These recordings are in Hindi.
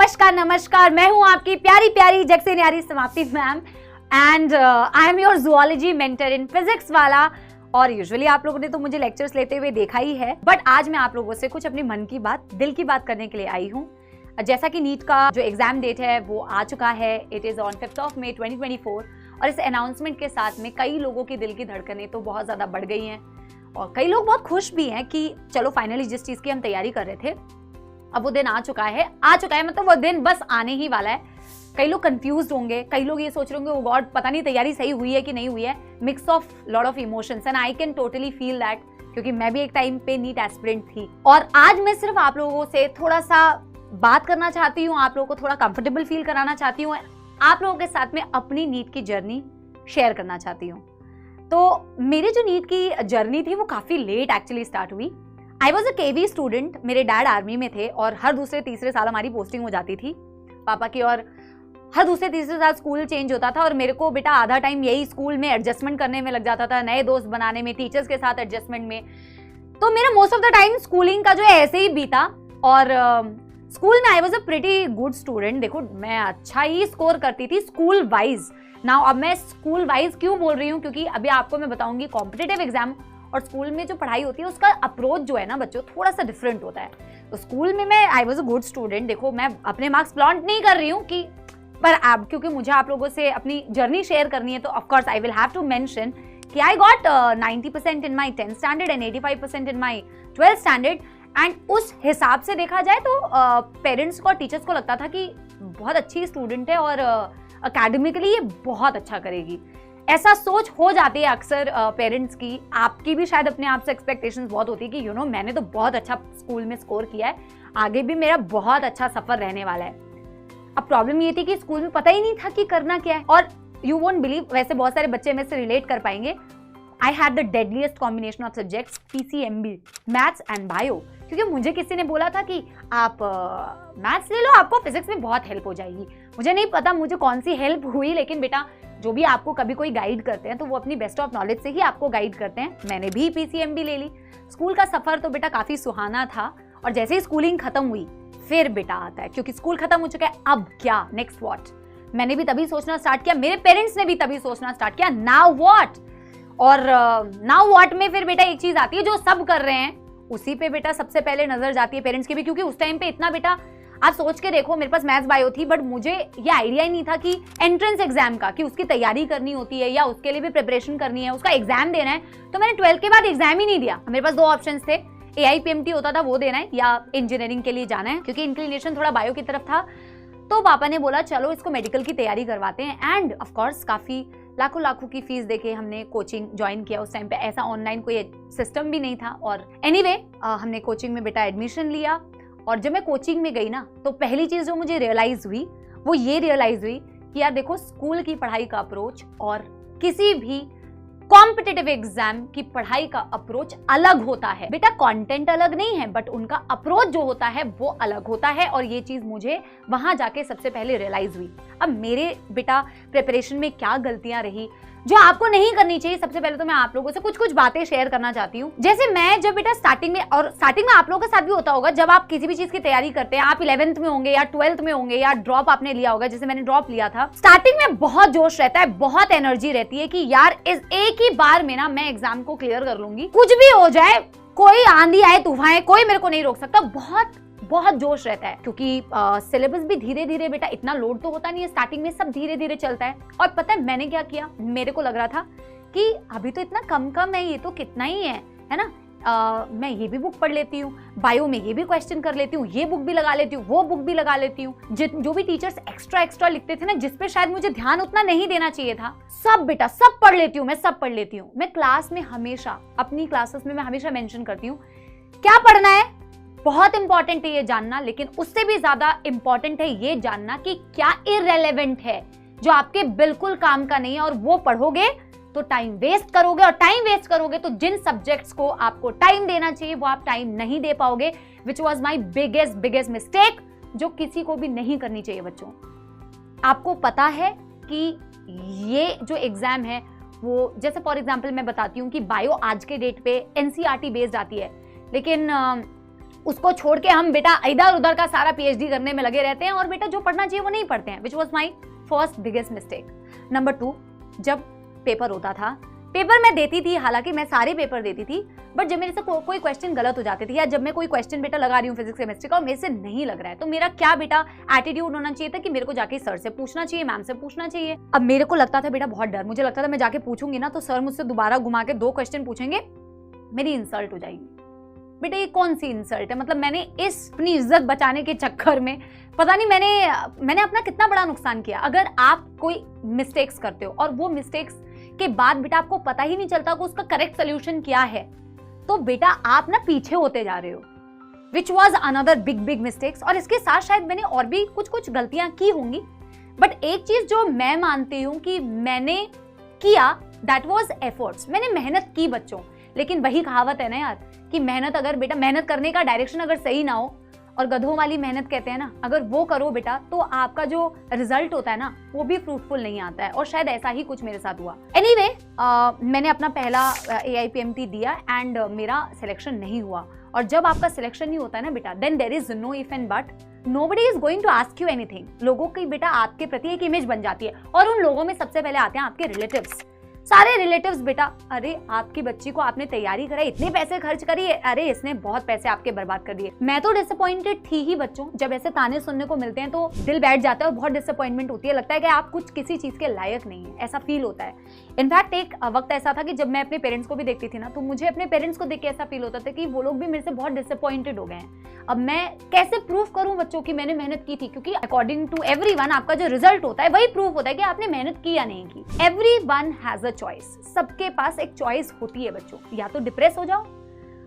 नमस्कार, मैं हूं आपकी प्यारी प्यारी जग से न्यारी समाप्ति ma'am and I am your zoology mentor in physics वाला। और यूजुअली आप लोगों ने तो मुझे लेक्चर्स लेते हुए देखा ही है, बट आज मैं आप लोगों से कुछ अपने मन की बात, दिल की बात करने के लिए आई हूँ। जैसा कि नीट का जो एग्जाम डेट है वो आ चुका है, इट इज़ ऑन 5 मई 2024 और इस अनाउंसमेंट के साथ में कई लोगों की दिल की धड़कनें तो बहुत ज़्यादा बढ़ गई हैं और कई लोग बहुत खुश भी हैं कि चलो फाइनली जिस चीज़ की हम तैयारी कर रहे थे अब वो दिन आ चुका है मतलब वो दिन बस आने ही वाला है। कई लोग कंफ्यूज होंगे, कई लोग ये सोच रहे होंगे, ओ गॉड पता नहीं तैयारी सही हुई है कि नहीं हुई है। Mix of lot of emotions and I can totally feel that, क्योंकि मैं भी एक टाइम पे नीट एस्पिरेंट थी। और आज मैं सिर्फ आप लोगों से थोड़ा सा बात करना चाहती हूँ, आप लोगों को थोड़ा कंफर्टेबल फील कराना चाहती हूँ, आप लोगों के साथ में अपनी नीट की जर्नी शेयर करना चाहती हूँ। तो मेरी जो नीट की जर्नी थी वो काफी लेट एक्चुअली स्टार्ट हुई। I was a KV student, मेरे डैड आर्मी में थे और हर दूसरे तीसरे साल हमारी पोस्टिंग हो जाती थी पापा की, और हर दूसरे तीसरे साल स्कूल चेंज होता था और मेरे को बेटा आधा टाइम यही स्कूल में एडजस्टमेंट करने में लग जाता था, नए दोस्त बनाने में, टीचर्स के साथ एडजस्टमेंट में। तो मेरा most of the time schooling का जो है ऐसे ही बीता। और स्कूल में आई was a pretty good student. देखो मैं अच्छा ही स्कोर करती थी स्कूल वाइज। नाउ अब मैं स्कूल वाइज क्यों बोल रही हूँ, क्योंकि अभी आपको मैं बताऊंगी कॉम्पिटिटिव एग्जाम और स्कूल में जो पढ़ाई होती है उसका अप्रोच जो है ना बच्चों थोड़ा सा डिफरेंट होता है। तो स्कूल में मैं आई वॉज अ गुड स्टूडेंट। देखो मैं अपने मार्क्स फ्लॉन्ट नहीं कर रही हूँ कि, पर अब क्योंकि मुझे आप लोगों से अपनी जर्नी शेयर करनी है तो of course I will have to mention कि I got 90% in my 10th standard and 85% in my 12th standard. And उस हिसाब से देखा जाए तो पेरेंट्स को और टीचर्स को लगता था कि बहुत अच्छी स्टूडेंट है और अकेडमिकली ये बहुत अच्छा करेगी। ऐसा सोच हो जाती है अक्सर पेरेंट्स की, आपकी भी शायद अपने आप से एक्सपेक्टेशंस बहुत होती है कि मैंने तो बहुत अच्छा स्कूल में स्कोर किया है, आगे भी मेरा बहुत अच्छा सफर रहने वाला है। अब प्रॉब्लम ये थी कि स्कूल में पता ही नहीं था कि करना क्या है। और यू वोंट बिलीव, वैसे बहुत सारे बच्चे में से रिलेट कर पाएंगे, I had the deadliest combination of subjects PCMB, maths and bio. क्योंकि मुझे किसी ने बोला था कि आप मैथ्स ले लो, आपको फिजिक्स में बहुत हेल्प हो जाएगी। मुझे नहीं पता मुझे कौन सी हेल्प हुई, लेकिन बेटा जो भी आपको कभी कोई गाइड करते हैं तो वो अपनी बेस्ट ऑफ नॉलेज से ही आपको गाइड करते हैं। मैंने भी PCMB ले ली। स्कूल का सफर तो बेटा काफी सुहाना था और जैसे ही स्कूलिंग खत्म हुई फिर बेटा आता है, क्योंकि स्कूल खत्म हो चुका है, अब क्या, नेक्स्ट व्हाट। मैंने भी तभी सोचना स्टार्ट किया, मेरे पेरेंट्स ने भी तभी सोचना स्टार्ट किया, नाउ व्हाट। और नाउ व्हाट में फिर बेटा एक चीज आती है, जो सब कर रहे हैं उसी पे बेटा सबसे पहले नजर जाती है पेरेंट्स की भी। क्योंकि उस टाइम पे इतना बेटा आप सोच के देखो, मेरे पास मैथ्स बायो थी बट मुझे ये आइडिया ही नहीं था कि एंट्रेंस एग्जाम का, कि उसकी तैयारी करनी होती है या उसके लिए भी प्रिपरेशन करनी है, उसका एग्जाम देना है। तो मैंने 12th के बाद एग्जाम ही नहीं दिया। मेरे पास 2 ऑप्शंस थे, AIPMT होता था वो देना है या इंजीनियरिंग के लिए जाना है, क्योंकि इंक्लिनेशन थोड़ा बायो की तरफ था। तो पापा ने बोला चलो इसको मेडिकल की तैयारी करवाते हैं। एंड ऑफ कोर्स काफी लाखों की फीस देके हमने कोचिंग ज्वाइन किया। उस टाइम पे ऐसा ऑनलाइन कोई सिस्टम भी नहीं था। और एनीवे हमने कोचिंग में बेटा एडमिशन लिया। और जब मैं कोचिंग में गई ना तो पहली चीज जो मुझे रियलाइज हुई वो ये रियलाइज हुई कि यार देखो स्कूल की पढ़ाई का अप्रोच और किसी भी कॉम्पिटिटिव एग्जाम की पढ़ाई का अप्रोच अलग होता है। बेटा कंटेंट अलग नहीं है बट उनका अप्रोच जो होता है वो अलग होता है। और ये चीज मुझे वहां जाके सबसे पहले रियलाइज हुई। अब मेरे बेटा प्रिपरेशन में क्या गलतियां रही जो आपको नहीं करनी चाहिए, सबसे पहले तो मैं आप लोगों से कुछ बातें शेयर करना चाहती हूँ। जैसे मैं जब बेटा स्टार्टिंग में, और स्टार्टिंग में आप लोगों के साथ भी होता होगा, जब आप किसी भी चीज की तैयारी करते हैं, आप 11th में होंगे या 12th में होंगे या ड्रॉप आपने लिया होगा, जैसे मैंने ड्रॉप लिया था। स्टार्टिंग में बहुत जोश रहता है, बहुत एनर्जी रहती है कि यार इस एक ही बार में ना मैं एग्जाम को क्लियर कर लूंगी, कुछ भी हो जाए, कोई आंधी आए तूफान आए, कोई मेरे को नहीं रोक सकता। बहुत जोश रहता है, क्योंकि सिलेबस भी धीरे धीरे बेटा, इतना लोड तो होता नहीं है स्टार्टिंग में, सब धीरे धीरे चलता है। और पता है मैंने क्या किया, मेरे को लग रहा था कि अभी तो इतना कम है, ये तो कितना ही है ना, मैं ये भी बुक पढ़ लेती हूँ, बायो में ये भी क्वेश्चन कर लेती हूँ, ये बुक भी लगा लेती हूँ, वो बुक भी लगा लेती हूँ। जो भी टीचर्स एक्स्ट्रा लिखते थे ना, जिसपे शायद मुझे ध्यान उतना नहीं देना चाहिए था, सब बेटा सब पढ़ लेती हूँ, मैं सब पढ़ लेती हूँ। मैं क्लास में हमेशा, अपनी क्लासेस में मैं हमेशा मेंशन करती हूँ क्या पढ़ना है, बहुत इंपॉर्टेंट है ये जानना, लेकिन उससे भी ज्यादा इंपॉर्टेंट है ये जानना कि क्या इररिलेवेंट है, जो आपके बिल्कुल काम का नहीं है, और वो पढ़ोगे तो टाइम वेस्ट करोगे, और टाइम वेस्ट करोगे तो जिन सब्जेक्ट्स को आपको टाइम देना चाहिए वो आप टाइम नहीं दे पाओगे, which was my biggest mistake, जो किसी को भी नहीं करनी चाहिए। बच्चों आपको पता है कि ये जो एग्जाम है वो, जैसे फॉर एग्जाम्पल मैं बताती हूँ कि बायो आज के डेट पे NCERT बेस्ड आती है, लेकिन उसको छोड़ के हम बेटा इधर उधर का सारा पीएचडी करने में लगे रहते हैं और बेटा जो पढ़ना चाहिए वो नहीं पढ़ते हैं, which was my first biggest mistake. Number 2, जब पेपर होता था, पेपर मैं देती थी, हालांकि मैं सारे पेपर देती थी, बट जब मेरे से कोई क्वेश्चन गलत हो जाते थे या जब मैं कोई क्वेश्चन बेटा लगा रही हूँ फिजिक्स केमिस्ट्री का और मेरे से नहीं लग रहा है, तो मेरा क्या बेटा एटीट्यूड होना चाहिए था कि मेरे को जाके सर से पूछना चाहिए, मैम से पूछना चाहिए। अब मेरे को लगता था बेटा बहुत डर, मुझे लगता था मैं जाके पूछूंगी ना तो सर मुझसे दोबारा घुमा के 2 क्वेश्चन पूछेंगे, मेरी इंसल्ट हो जाएगी। बेटा ये कौन सी इंसल्ट है, मतलब मैंने इस अपनी इज्जत बचाने के चक्कर में पता नहीं मैंने अपना कितना बड़ा नुकसान किया। अगर आप कोई मिस्टेक्स करते हो और वो मिस्टेक्स के बाद बेटा आपको पता ही नहीं चलता कि उसका करेक्ट सोल्यूशन क्या है, तो बेटा आप ना पीछे होते जा रहे हो, which was another big mistakes. और इसके साथ शायद मैंने और भी कुछ गलतियां की होंगी, बट एक चीज जो मैं मानती हूँ कि मैंने किया, दैट वॉज एफर्ट्स। मैंने मेहनत की बच्चों, लेकिन वही कहावत है ना यार कि मेहनत, अगर बेटा मेहनत करने का डायरेक्शन अगर सही ना हो, और गधों वाली मेहनत कहते हैं ना, अगर वो करो बेटा तो आपका जो रिजल्ट होता है ना वो भी फ्रूटफुल नहीं आता है, और शायद ऐसा ही कुछ मेरे साथ हुआ। एनीवे, मैंने अपना पहला AIPMT दिया एंड मेरा सिलेक्शन नहीं हुआ। और जब आपका सिलेक्शन नहीं होता है ना बेटा, then there is no if and but, nobody is going to ask you anything. लोगों की बेटा आपके प्रति एक इमेज बन जाती है, और उन लोगों में सबसे पहले आते हैं आपके रिलेटिव्स। सारे रिलेटिव्स बेटा, अरे आपकी बच्ची को आपने तैयारी कराई, इतने पैसे खर्च करिए, अरे इसने बहुत पैसे आपके बर्बाद कर दिए। मैं तो डिसअपॉइंटेड थी ही बच्चों, जब ऐसे ताने सुनने को मिलते हैं तो दिल बैठ जाता है और बहुत डिसअपॉइंटमेंट होती है, लगता है कि आप कुछ किसी चीज के लायक नहीं है, ऐसा फील होता है। इनफैक्ट एक वक्त ऐसा था कि जब मैं अपने पेरेंट्स को भी देखती थी ना, तो मुझे अपने पेरेंट्स को देख के ऐसा फील होता था कि वो लोग भी मेरे से बहुत डिसअपॉइंटेड हो गए हैं। अब मैं कैसे प्रूव करूं बच्चों की मैंने मेहनत की थी, क्योंकि अकॉर्डिंग टू एवरीवन आपका जो रिजल्ट होता है वही प्रूफ होता है कि आपने मेहनत की या नहीं की। एवरीवन हैज अ चॉइस, सबके पास एक चॉइस होती है बच्चों। या तो डिप्रेस हो जाओ,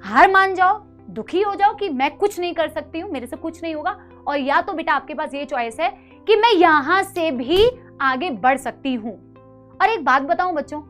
हार मान जाओ, दुखी हो जाओ कि मैं कुछ नहीं कर सकती हूँ, मेरे से कुछ नहीं होगा, और या तो बेटा आपके पास ये चॉइस है कि मैं यहां से भी आगे बढ़ सकती हूँ। और एक बात बताऊं बच्चों,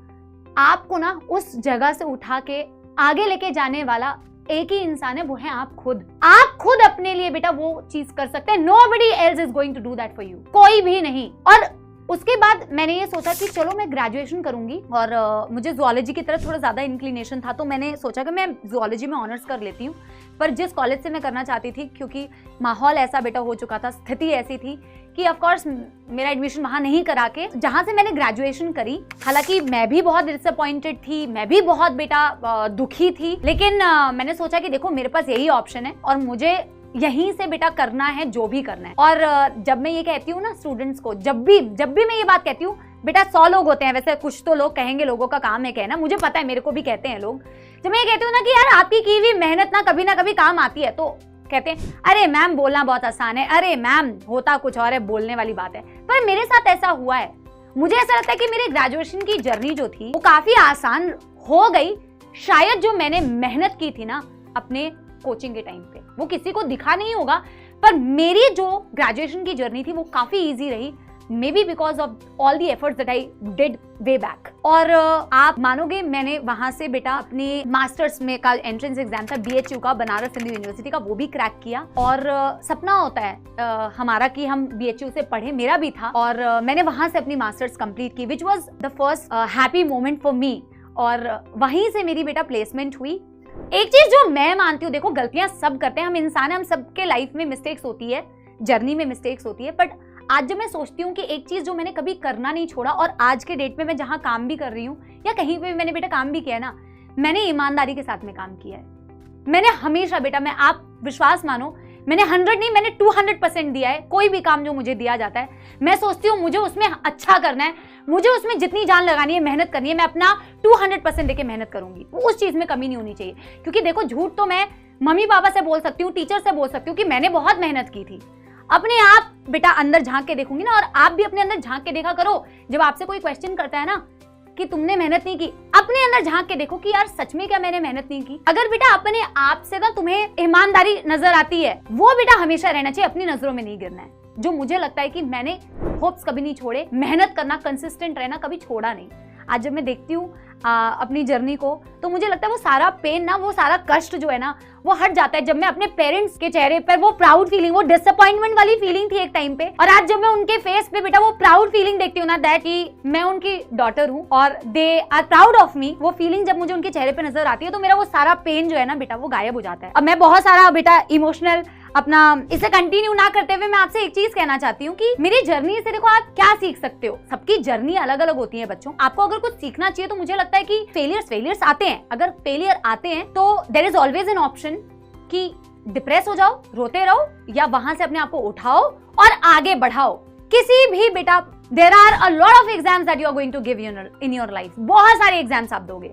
आपको ना उस जगह से उठा के आगे लेके जाने वाला एक ही इंसान है, वो है आप खुद। आप खुद अपने लिए बेटा वो चीज कर सकते हैं। Nobody else is going to do that for you, कोई भी नहीं। और उसके बाद मैंने ये सोचा कि चलो मैं ग्रेजुएशन करूंगी, और मुझे जूलॉजी की तरफ थोड़ा ज्यादा इंक्लिनेशन था, तो मैंने सोचा कि मैं जूलॉजी में ऑनर्स कर लेती हूँ। पर जिस कॉलेज से मैं करना चाहती थी, क्योंकि माहौल ऐसा बेटा हो चुका था, स्थिति ऐसी थी कि ऑफ कोर्स मेरा एडमिशन वहां नहीं करा के जहां से मैंने ग्रेजुएशन करी। हालांकि मैं भी बहुत डिसअपॉइंटेड थी, मैं भी बहुत बेटा दुखी थी, लेकिन मैंने सोचा कि देखो मेरे पास यही ऑप्शन है और मुझे यहीं से बेटा करना है जो भी करना है। और जब मैं ये कहती हूँ ना स्टूडेंट्स को, जब भी मैं ये बात कहती हूँ, बेटा 100 लोग होते हैं, वैसे कुछ तो लोग कहेंगे, लोगों का काम है कहना, मुझे पता है, मेरे को भी कहते हैं लोग। जब मैं ये कहती हूँ ना कि यार आपकी की हुई मेहनत ना कभी काम आती है, तो कहते हैं अरे मैम बोलना बहुत आसान है, अरे मैम होता कुछ और है, बोलने वाली बात है। पर मेरे साथ ऐसा हुआ है। मुझे ऐसा लगता है कि मेरे ग्रेजुएशन की जर्नी जो थी वो काफी आसान हो गई, शायद जो मैंने मेहनत की थी ना अपने कोचिंग के टाइम पे, वो किसी को दिखा नहीं होगा, पर मेरी जो ग्रेजुएशन की जर्नी थी वो काफी इजी रही, may be because of all the efforts that I did way back. और आप मानोगे, मैंने वहां से बेटा अपने मास्टर्स में का एंट्रेंस एग्जाम था BHU का, बनारस हिंदू यूनिवर्सिटी का, वो भी क्रैक किया। और सपना होता है हमारा कि हम BHU से पढ़े, मेरा भी था, और मैंने वहां से अपनी मास्टर्स कंप्लीट की, which was the first happy moment for me. और वहीं से मेरी बेटा प्लेसमेंट हुई। एक चीज जो मैं मानती हूँ, देखो गलतियां सब करते हैं, हम इंसान हैं, हम सबके लाइफ में मिस्टेक्स होती है, जर्नी में मिस्टेक्स होती है, बट आज जब मैं सोचती हूँ कि एक चीज जो मैंने कभी करना नहीं छोड़ा, और आज के डेट में मैं जहां काम भी कर रही हूँ या कहीं पे भी मैंने बेटा काम भी किया है ना, मैंने ईमानदारी के साथ में काम किया है। मैंने हमेशा बेटा, मैं आप विश्वास मानो, मैंने 100 नहीं, मैंने 200% दिया है। कोई भी काम जो मुझे दिया जाता है, मैं सोचती हूँ मुझे उसमें अच्छा करना है, मुझे उसमें जितनी जान लगानी है, मेहनत करनी है, मैं अपना 200% देके मेहनत करूंगी, उस चीज में कमी नहीं होनी चाहिए। क्योंकि देखो झूठ तो मैं मम्मी पापा से बोल सकती हूँ, टीचर से बोल सकती हूँ कि मैंने बहुत मेहनत की थी। अपने आप बेटा अंदर झांक के देखूंगी ना, और आप भी अपने अंदर झांक के देखा करो। जब आपसे कोई क्वेश्चन करता है ना कि तुमने मेहनत नहीं की, अपने अंदर झांक के देखो कि यार सच में क्या मैंने मेहनत नहीं की। अगर बेटा अपने आप से ना तुम्हें ईमानदारी नजर आती है, वो बेटा हमेशा रहना चाहिए, अपनी नजरों में नहीं गिरना है। जो मुझे लगता है कि मैंने होप्स कभी नहीं छोड़े, मेहनत करना, कंसिस्टेंट रहना कभी छोड़ा नहीं। आज जब मैं देखती हूँ अपनी जर्नी को, तो मुझे लगता है वो सारा पेन ना, वो सारा कष्ट जो है ना, वो हट जाता है जब मैं अपने पेरेंट्स के चेहरे पर वो प्राउड फीलिंग, वो डिसअपॉइंटमेंट वाली फीलिंग थी एक टाइम पे, और आज जब मैं उनके फेस पे बेटा वो प्राउड फीलिंग देखती हूँ ना, दैट कि मैं उनकी डॉटर हूँ और they are proud of me, वो फीलिंग जब मुझे उनके चेहरे पे नजर आती है तो मेरा वो सारा पेन जो है ना बेटा वो गायब हो जाता है। अब मैं बहुत सारा बेटा इमोशनल अपना इसे कंटिन्यू ना करते हुए मैं आपसे एक चीज कहना चाहती हूँ कि मेरी जर्नी से देखो आप क्या सीख सकते हो। सबकी जर्नी अलग अलग होती है बच्चों, आपको अगर कुछ सीखना चाहिए तो मुझे लगता है कि फेलियर्स आते हैं, अगर फेलियर आते हैं तो there is always an option कि डिप्रेस हो जाओ, रोते रहो, या वहां से अपने आप को उठाओ और आगे बढ़ाओ। किसी भी बेटा there are a lot of exams that you are going to give in your life, बहुत सारे एग्जाम्स आप दोगे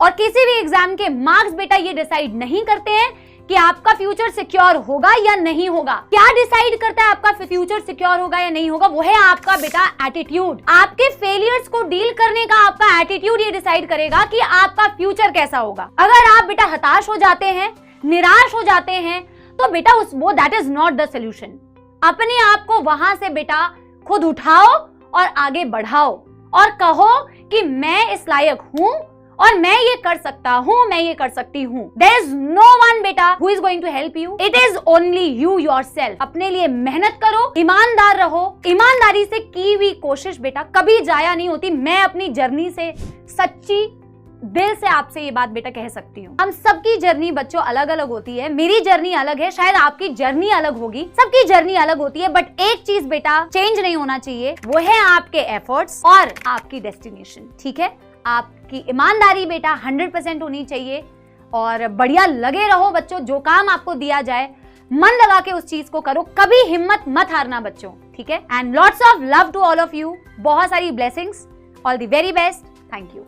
और किसी भी एग्जाम के मार्क्स बेटा ये डिसाइड नहीं करते हैं कि आपका फ्यूचर सिक्योर होगा या नहीं होगा। क्या डिसाइड करता है आपका फ्यूचर सिक्योर होगा या नहीं होगा? वो है आपका बेटा एटीट्यूड। आपके फेलियर्स को डील करने का आपका एटीट्यूड ये डिसाइड करेगा कि आपका फ्यूचर कैसा होगा। अगर आप बेटा हताश हो जाते हैं, निराश हो जाते हैं, तो बेटा वो that is not the solution. अपने आप को वहां से बेटा खुद उठाओ और आगे बढ़ाओ और कहो कि मैं इस लायक हूं और मैं ये कर सकता हूँ, मैं ये कर सकती हूँ। There is no one बेटा who is going to help you. It is only you yourself. अपने लिए मेहनत करो, ईमानदार रहो। ईमानदारी से की हुई कोशिश बेटा कभी जाया नहीं होती। मैं अपनी जर्नी से सच्ची दिल से आपसे ये बात बेटा कह सकती हूँ। हम सबकी जर्नी बच्चों अलग अलग होती है, मेरी जर्नी अलग है, शायद आपकी जर्नी अलग होगी, सबकी जर्नी अलग होती है, बट एक चीज बेटा चेंज नहीं होना चाहिए, वो है आपके एफर्ट्स और आपकी डेस्टिनेशन। ठीक है, आपकी ईमानदारी बेटा 100% होनी चाहिए और बढ़िया लगे रहो बच्चों। जो काम आपको दिया जाए मन लगा के उस चीज को करो, कभी हिम्मत मत हारना बच्चों। ठीक है, and lots of love to all of you. बहुत सारी blessings, all the very best. Thank you.